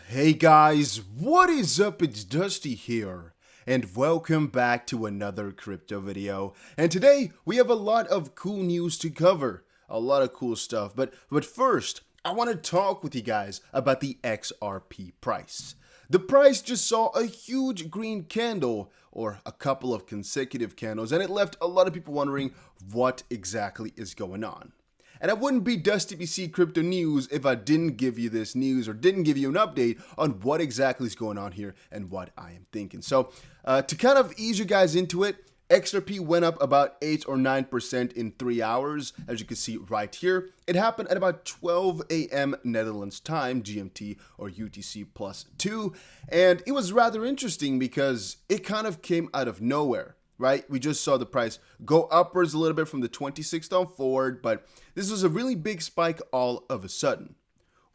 Hey guys, what is up? It's Dusty here, and welcome back to another crypto video. And today we have a lot of cool news to cover, a lot of cool stuff. But first, I want to talk with you guys about the XRP price. The price just saw a huge green candle, or a couple of consecutive candles, and it left a lot of people wondering what exactly is going on. And I wouldn't be Dusty BC Crypto News if I didn't give you this news or didn't give you an update on what exactly is going on here and what I am thinking. So to kind of ease you guys into it, XRP went up about 8 or 9% in 3 hours, as you can see right here. It happened at about 12 a.m. Netherlands time, GMT or UTC plus 2. And it was rather interesting because it kind of came out of nowhere. Right? We just saw the price go upwards a little bit from the 26th on forward, but this was a really big spike all of a sudden.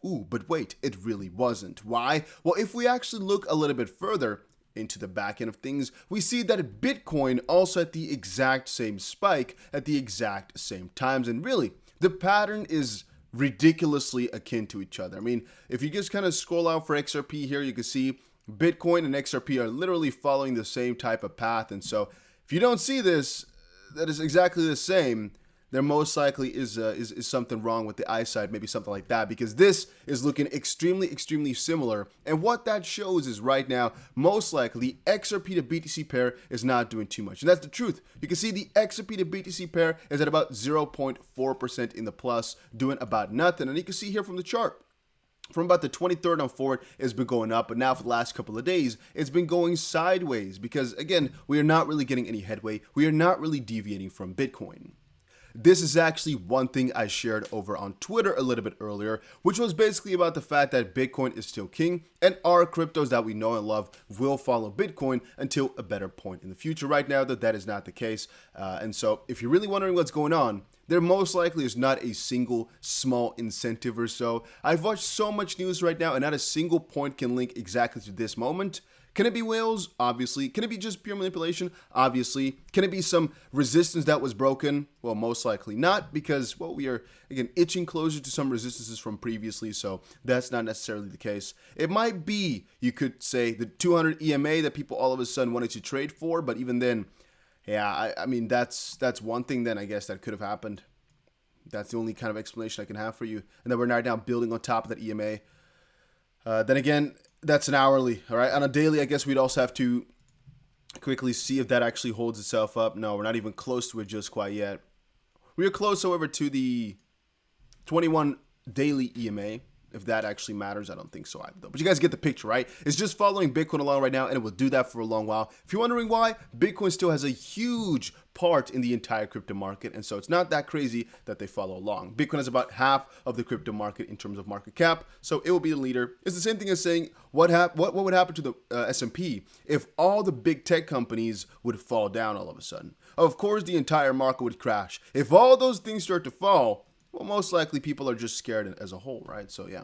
Ooh, but wait, it really wasn't. Why? Well, if we actually look a little bit further into the back end of things, we see that Bitcoin also had the exact same spike at the exact same times. And really, the pattern is ridiculously akin to each other. I mean, if you just kind of scroll out for XRP here, you can see Bitcoin and XRP are literally following the same type of path. And so if you don't see this, that is exactly the same, there most likely is something wrong with the eyesight, maybe something like that, because this is looking extremely similar. And what that shows is right now, most likely, XRP to BTC pair is not doing too much. And that's the truth. You can see the XRP to BTC pair is at about 0.4% in the plus, doing about nothing. And you can see here from the chart, from about the 23rd on forward, it's been going up, but now for the last couple of days, it's been going sideways because, again, we are not really getting any headway. We are not really deviating from Bitcoin. This is actually one thing I shared over on Twitter a little bit earlier, which was basically about the fact that Bitcoin is still king and our cryptos that we know and love will follow Bitcoin until a better point in the future. Right now, that is not the case. And so if you're really wondering what's going on, there most likely is not a single small incentive or so. I've watched so much news right now and not a single point can link exactly to this moment. Can it be whales? Obviously. Can it be just pure manipulation? Obviously. Can it be some resistance that was broken? Well, most likely not, because, well, we are, again, itching closer to some resistances from previously, so that's not necessarily the case. It might be, you could say, the 200 EMA that people all of a sudden wanted to trade for, but even then, yeah, I mean, that's one thing then, I guess, that could have happened. That's the only kind of explanation I can have for you. And then we're now building on top of that EMA. Then again, that's an hourly, all right? On a daily, I guess we'd also have to quickly see if that actually holds itself up. No, we're not even close to it just quite yet. We are close, however, to the 21 daily EMA. If that actually matters, I don't think so either, though. But you guys get the picture, right? It's just following Bitcoin along right now, and it will do that for a long while. If you're wondering why, Bitcoin still has a huge part in the entire crypto market, and so it's not that crazy that they follow along. Bitcoin is about half of the crypto market in terms of market cap, so it will be the leader. It's the same thing as saying what would happen to the S&P if all the big tech companies would fall down all of a sudden. Of course, the entire market would crash. If all those things start to fall, well, most likely people are just scared as a whole, right? So, yeah.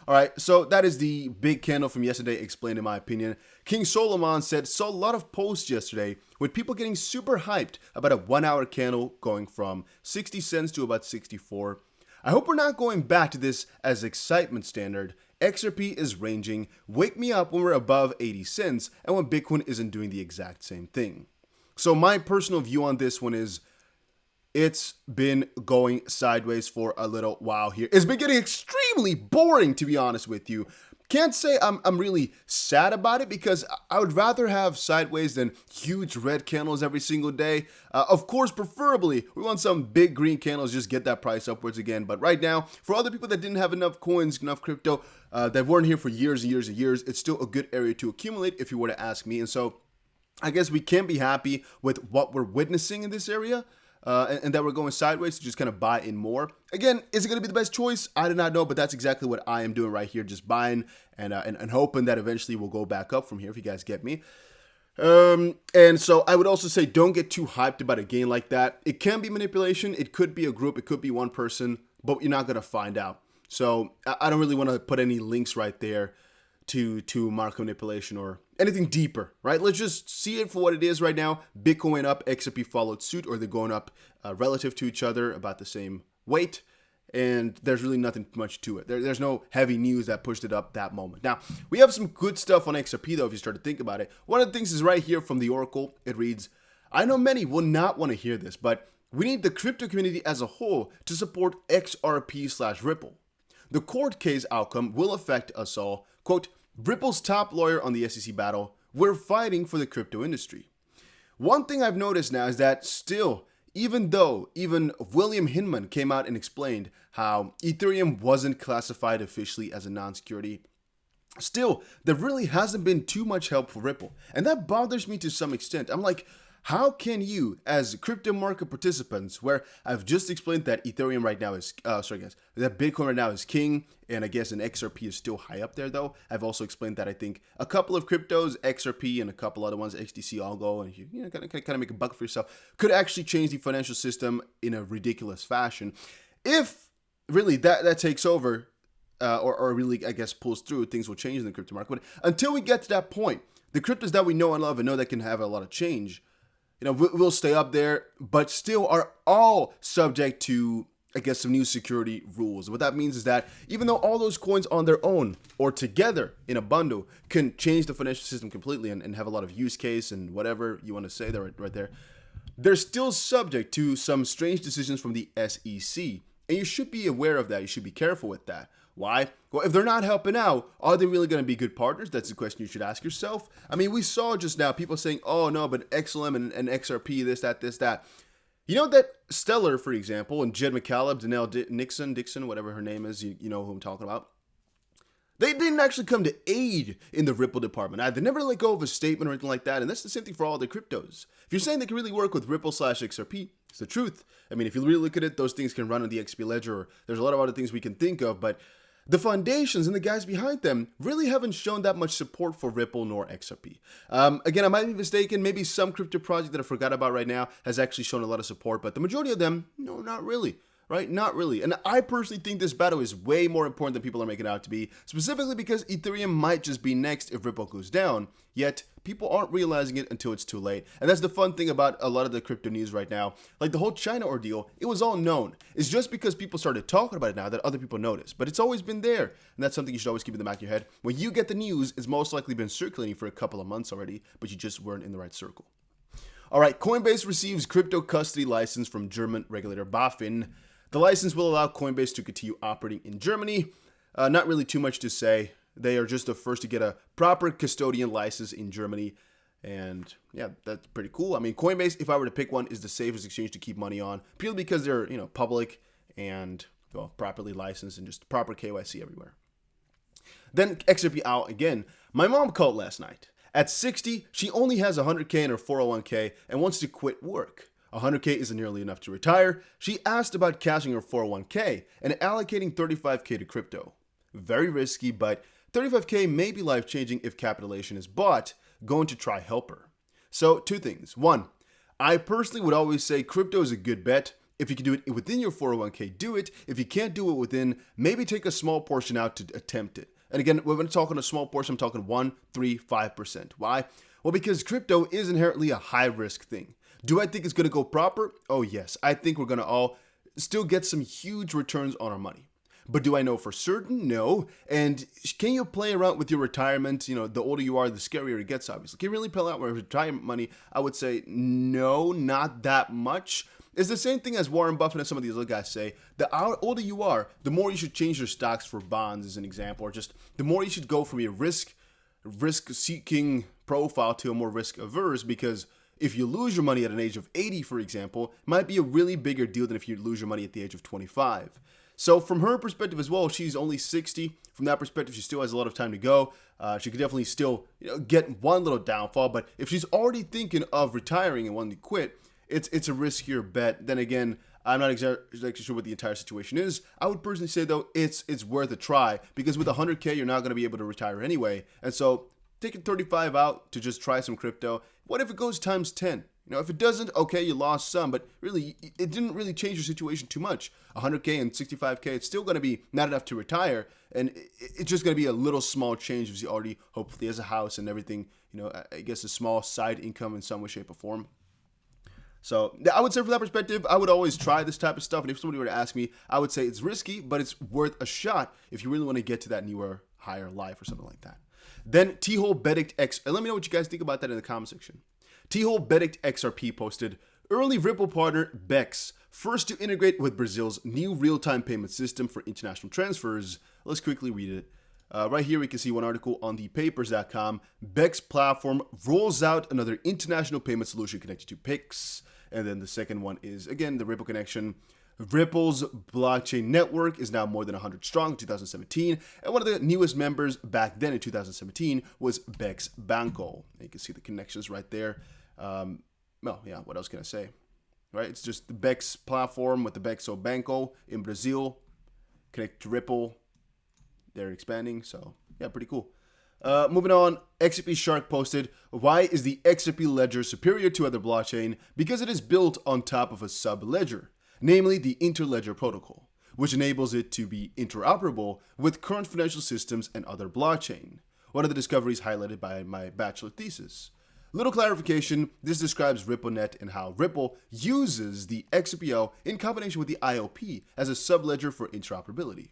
All right, so that is the big candle from yesterday explained in my opinion. King Solomon saw a lot of posts yesterday with people getting super hyped about a 1 hour candle going from 60 cents to about 64. I hope we're not going back to this as excitement standard. XRP is ranging. Wake me up when we're above 80 cents and when Bitcoin isn't doing the exact same thing. So my personal view on this one is, it's been going sideways for a little while here. It's been getting extremely boring, to be honest with you. Can't say I'm really sad about it because I would rather have sideways than huge red candles every single day. Of course, preferably, we want some big green candles, just get that price upwards again. But right now, for other people that didn't have enough coins, enough crypto, that weren't here for years and years and years, it's still a good area to accumulate if you were to ask me. And so I guess we can be happy with what we're witnessing in this area. And that we're going sideways to just kind of buy in more. Again, is it going to be the best choice? I do not know, but that's exactly what I am doing right here, just buying and hoping that eventually we'll go back up from here, if you guys get me. And so I would also say don't get too hyped about a gain like that. It can be manipulation. It could be a group. It could be one person, but you're not going to find out. So I don't really want to put any links right there to market manipulation or anything deeper, right? Let's just see it for what it is right now. Bitcoin went up, XRP followed suit, or they're going up relative to each other about the same weight. and there's really nothing much to it. There's no heavy news that pushed it up that moment. Now, we have some good stuff on Xrp though, if you start to think about it. One of the things is right here from the Oracle. It reads, I know many will not want to hear this, but we need the crypto community as a whole to support Xrp/Ripple. The court case outcome will affect us all. Quote, Ripple's top lawyer on the SEC battle, we're fighting for the crypto industry. One thing I've noticed now is that still, even though William Hinman came out and explained how Ethereum wasn't classified officially as a non-security, still, there really hasn't been too much help for Ripple. And that bothers me to some extent. I'm like, how can you, as crypto market participants, where I've just explained that Ethereum right now is, that Bitcoin right now is king, and I guess an XRP is still high up there though. I've also explained that I think a couple of cryptos, XRP and a couple other ones, XDC, Algo, and you know, kind of make a buck for yourself, could actually change the financial system in a ridiculous fashion. If really that takes over, or really, I guess, pulls through, things will change in the crypto market. But until we get to that point, the cryptos that we know and love and know that can have a lot of change, you know, we'll stay up there, but still are all subject to, I guess, some new security rules. What that means is that even though all those coins on their own or together in a bundle can change the financial system completely and have a lot of use case and whatever you want to say there, right there, they're still subject to some strange decisions from the SEC. And you should be aware of that. You should be careful with that. Why? Well, if they're not helping out, are they really going to be good partners? That's the question you should ask yourself. I mean, we saw just now people saying, oh no, but XLM and XRP, this, that. You know that Stellar, for example, and Jed McCaleb, Danelle Dixon, whatever her name is, you know who I'm talking about. They didn't actually come to aid in the Ripple department. They never let go of a statement or anything like that. And that's the same thing for all the cryptos. If you're saying they can really work with Ripple/XRP, it's the truth. I mean, if you really look at it, those things can run on the XP ledger. Or there's a lot of other things we can think of, but the foundations and the guys behind them really haven't shown that much support for Ripple nor XRP. Again, I might be mistaken. Maybe some crypto project that I forgot about right now has actually shown a lot of support, but the majority of them, no, not really. Right? Not really. And I personally think this battle is way more important than people are making it out to be, specifically because Ethereum might just be next if Ripple goes down, yet people aren't realizing it until it's too late. And that's the fun thing about a lot of the crypto news right now. Like the whole China ordeal, it was all known. It's just because people started talking about it now that other people notice. But it's always been there. And that's something you should always keep in the back of your head. When you get the news, it's most likely been circulating for a couple of months already, but you just weren't in the right circle. All right, Coinbase receives crypto custody license from German regulator BaFin. The license will allow Coinbase to continue operating in Germany. Not really too much to say. They are just the first to get a proper custodian license in Germany. And yeah, that's pretty cool. I mean, Coinbase, if I were to pick one, is the safest exchange to keep money on, purely because they're, you know, public and, well, properly licensed and just proper KYC everywhere. Then Xrpl out again. My mom called last night. At 60, she only has 100K in her 401k and wants to quit work. 100K isn't nearly enough to retire. She asked about cashing her 401k and allocating 35K to crypto. Very risky, but 35K may be life-changing if capitalization is bought. Going to try help her. So, two things. One, I personally would always say crypto is a good bet. If you can do it within your 401k, do it. If you can't do it within, maybe take a small portion out to attempt it. And again, when I'm talking a small portion, I'm talking 1, 3, 5%. Why? Well, because crypto is inherently a high-risk thing. Do I think it's going to go proper? Oh, yes. I think we're going to all still get some huge returns on our money. But do I know for certain? No. And can you play around with your retirement? You know, the older you are, the scarier it gets, obviously. Can you really play around with retirement money? I would say no, not that much. It's the same thing as Warren Buffett and some of these other guys say. The older you are, the more you should change your stocks for bonds, as an example, or just the more you should go from a risk-seeking profile to a more risk-averse, because if you lose your money at an age of 80, for example, it might be a really bigger deal than if you lose your money at the age of 25. So from her perspective as well, she's only 60. From that perspective, she still has a lot of time to go. She could definitely still, get one little downfall. But if she's already thinking of retiring and wanting to quit, it's a riskier bet. Then again, I'm not exactly sure what the entire situation is. I would personally say, though, it's worth a try. Because with 100K, you're not going to be able to retire anyway. And so taking 35 out to just try some crypto. What if it goes times 10? If it doesn't, okay, you lost some, but really, it didn't really change your situation too much. 100K and 65K, it's still going to be not enough to retire, and it's just going to be a little small change if you already, hopefully, has a house and everything, I guess a small side income in some way, shape, or form. So I would say from that perspective, I would always try this type of stuff. And if somebody were to ask me, I would say it's risky, but it's worth a shot if you really want to get to that newer, higher life or something like that. Then T-Hole Bedict X. Let me know what you guys think about that in the comment section. T-Hole Bedict Xrp posted, early Ripple partner Bex, first to integrate with Brazil's new real-time payment system for international transfers. Let's quickly read it. Right here, we can see one article on thepapers.com. Bex platform rolls out another international payment solution connected to Pix. And then the second one is, again, the Ripple connection. Ripple's blockchain network is now more than 100 strong in 2017. And one of the newest members back then in 2017 was Bex Banco. And you can see the connections right there. Well, yeah, what else can I say? Right? It's just the Bex platform with the Bexo Banco in Brazil. Connect to Ripple. They're expanding, so yeah, pretty cool. Moving on, Xrp Shark posted, why is the Xrp ledger superior to other blockchain? Because it is built on top of a sub-ledger, namely the interledger protocol, which enables it to be interoperable with current financial systems and other blockchain. One of the discoveries highlighted by my bachelor thesis. Little clarification, this describes RippleNet and how Ripple uses the XRPL in combination with the IOP as a sub-ledger for interoperability.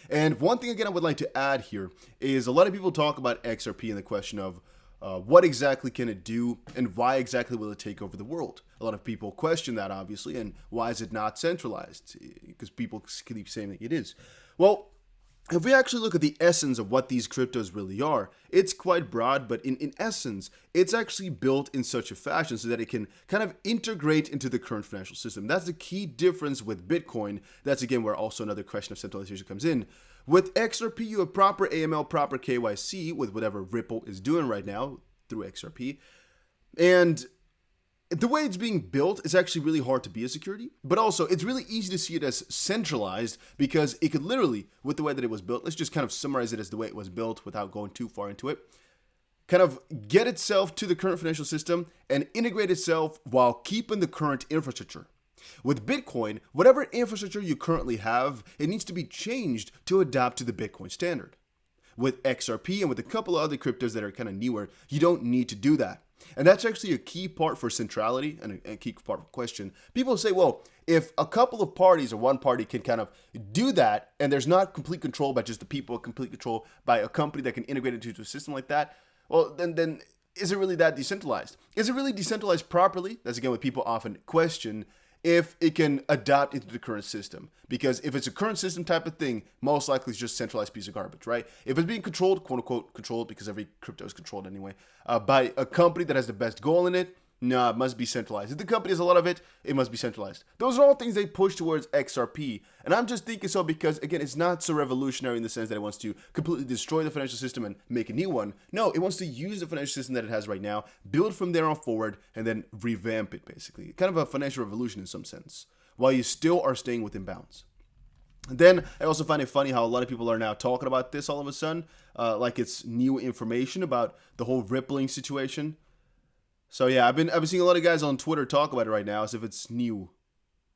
And one thing, again, I would like to add here is a lot of people talk about XRP and the question of what exactly can it do and why exactly will it take over the world? A lot of people question that, obviously, and why is it not centralized? Because people keep saying that it is. Well, if we actually look at the essence of what these cryptos really are, it's quite broad, but in essence, it's actually built in such a fashion so that it can kind of integrate into the current financial system. That's the key difference with Bitcoin. That's, again, where also another question of centralization comes in. With XRP, you have proper AML, proper KYC with whatever Ripple is doing right now through XRP. And the way it's being built is actually really hard to be a security, but also it's really easy to see it as centralized because it could literally, with the way that it was built, let's just kind of summarize it as the way it was built without going too far into it, kind of get itself to the current financial system and integrate itself while keeping the current infrastructure. With Bitcoin, whatever infrastructure you currently have, it needs to be changed to adapt to the Bitcoin standard. With XRP and with a couple of other cryptos that are kind of newer, you don't need to do that. And that's actually a key part for centrality and a key part of question. People say, well, if a couple of parties or one party can kind of do that and there's not complete control by just the people, complete control by a company that can integrate into a system like that, well, then is it really that decentralized? Is it really decentralized properly? That's again what people often question. If it can adapt into the current system. Because if it's a current system type of thing, most likely it's just a centralized piece of garbage, right? If it's being controlled, quote unquote controlled, because every crypto is controlled anyway, by a company that has the best goal in it, no, it must be centralized. If the company has a lot of it, it must be centralized. Those are all things they push towards XRP. And I'm just thinking so because, again, it's not so revolutionary in the sense that it wants to completely destroy the financial system and make a new one. No, it wants to use the financial system that it has right now, build from there on forward, and then revamp it, basically. Kind of a financial revolution in some sense, while you still are staying within bounds. And then I also find it funny how a lot of people are now talking about this all of a sudden, like it's new information about the whole rippling situation. So yeah, I've been seeing a lot of guys on Twitter talk about it right now as if it's new,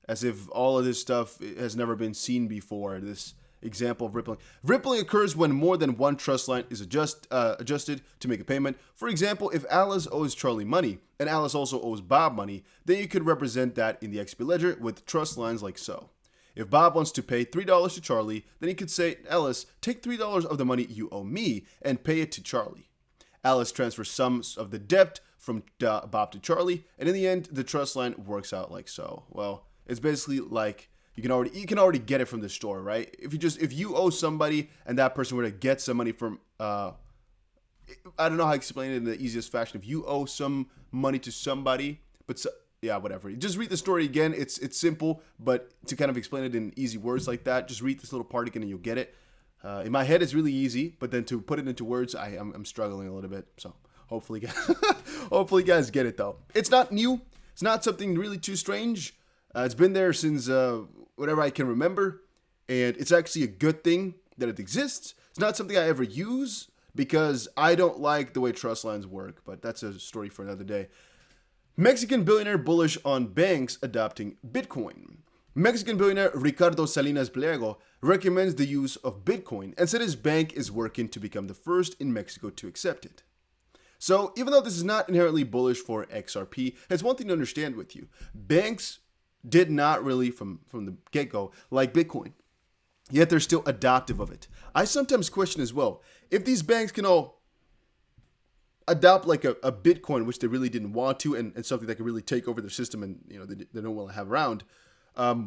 as if all of this stuff has never been seen before. This example of rippling. Rippling occurs when more than one trust line is adjusted to make a payment. For example, if Alice owes Charlie money and Alice also owes Bob money, then you could represent that in the XP ledger with trust lines like so. If Bob wants to pay $3 to Charlie, then he could say, Alice, take $3 of the money you owe me and pay it to Charlie. Alice transfers sums of the debt from Bob to Charlie, and in the end, the trust line works out like so. Well, it's basically like you can already get it from the store, right? If you owe somebody and that person were to get some money from, I don't know how to explain it in the easiest fashion. If you owe some money to somebody, yeah, whatever. Just read the story again. It's simple, but to kind of explain it in easy words like that, just read this little part again and you'll get it. In my head, it's really easy, but then to put it into words, I'm struggling a little bit. So hopefully, hopefully, you guys get it though. It's not new. It's not something really too strange. It's been there since whatever I can remember, and it's actually a good thing that it exists. It's not something I ever use because I don't like the way trust lines work, but that's a story for another day. Mexican billionaire bullish on banks adopting Bitcoin. Mexican billionaire Ricardo Salinas Pliego recommends the use of Bitcoin and said his bank is working to become the first in Mexico to accept it. So even though this is not inherently bullish for XRP, it's one thing to understand with you. Banks did not really, from the get-go, like Bitcoin. Yet they're still adoptive of it. I sometimes question as well, if these banks can all adopt like a Bitcoin, which they really didn't want to, and something that can really take over their system and they don't want to have around,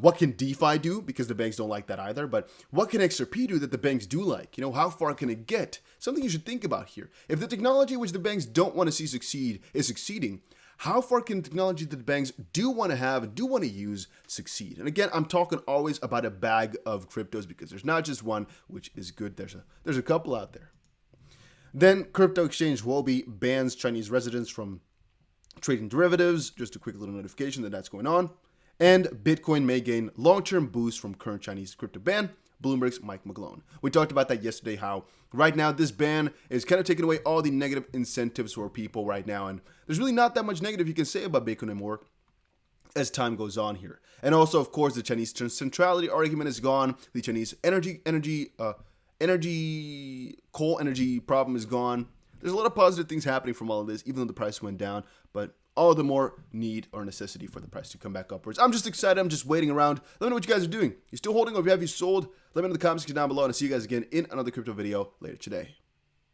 what can DeFi do? Because the banks don't like that either. But what can XRP do that the banks do like? How far can it get? Something you should think about here. If the technology which the banks don't want to see succeed is succeeding, how far can technology that the banks do want to have, do want to use, succeed? And again, I'm talking always about a bag of cryptos because there's not just one, which is good. There's a couple out there. Then crypto exchange Huobi bans Chinese residents from trading derivatives. Just a quick little notification that that's going on. And Bitcoin may gain long-term boost from current Chinese crypto ban. Bloomberg's Mike McGlone. We talked about that yesterday, how right now this ban is kind of taking away all the negative incentives for people right now. And there's really not that much negative you can say about Bitcoin anymore as time goes on here. And also, of course, the Chinese centrality argument is gone. The Chinese coal energy problem is gone. There's a lot of positive things happening from all of this, even though the price went down. But all the more need or necessity for the price to come back upwards. I'm just excited. I'm just waiting around. Let me know what you guys are doing. You still holding or have you sold? Let me know in the comments section down below, and I'll see you guys again in another crypto video later today.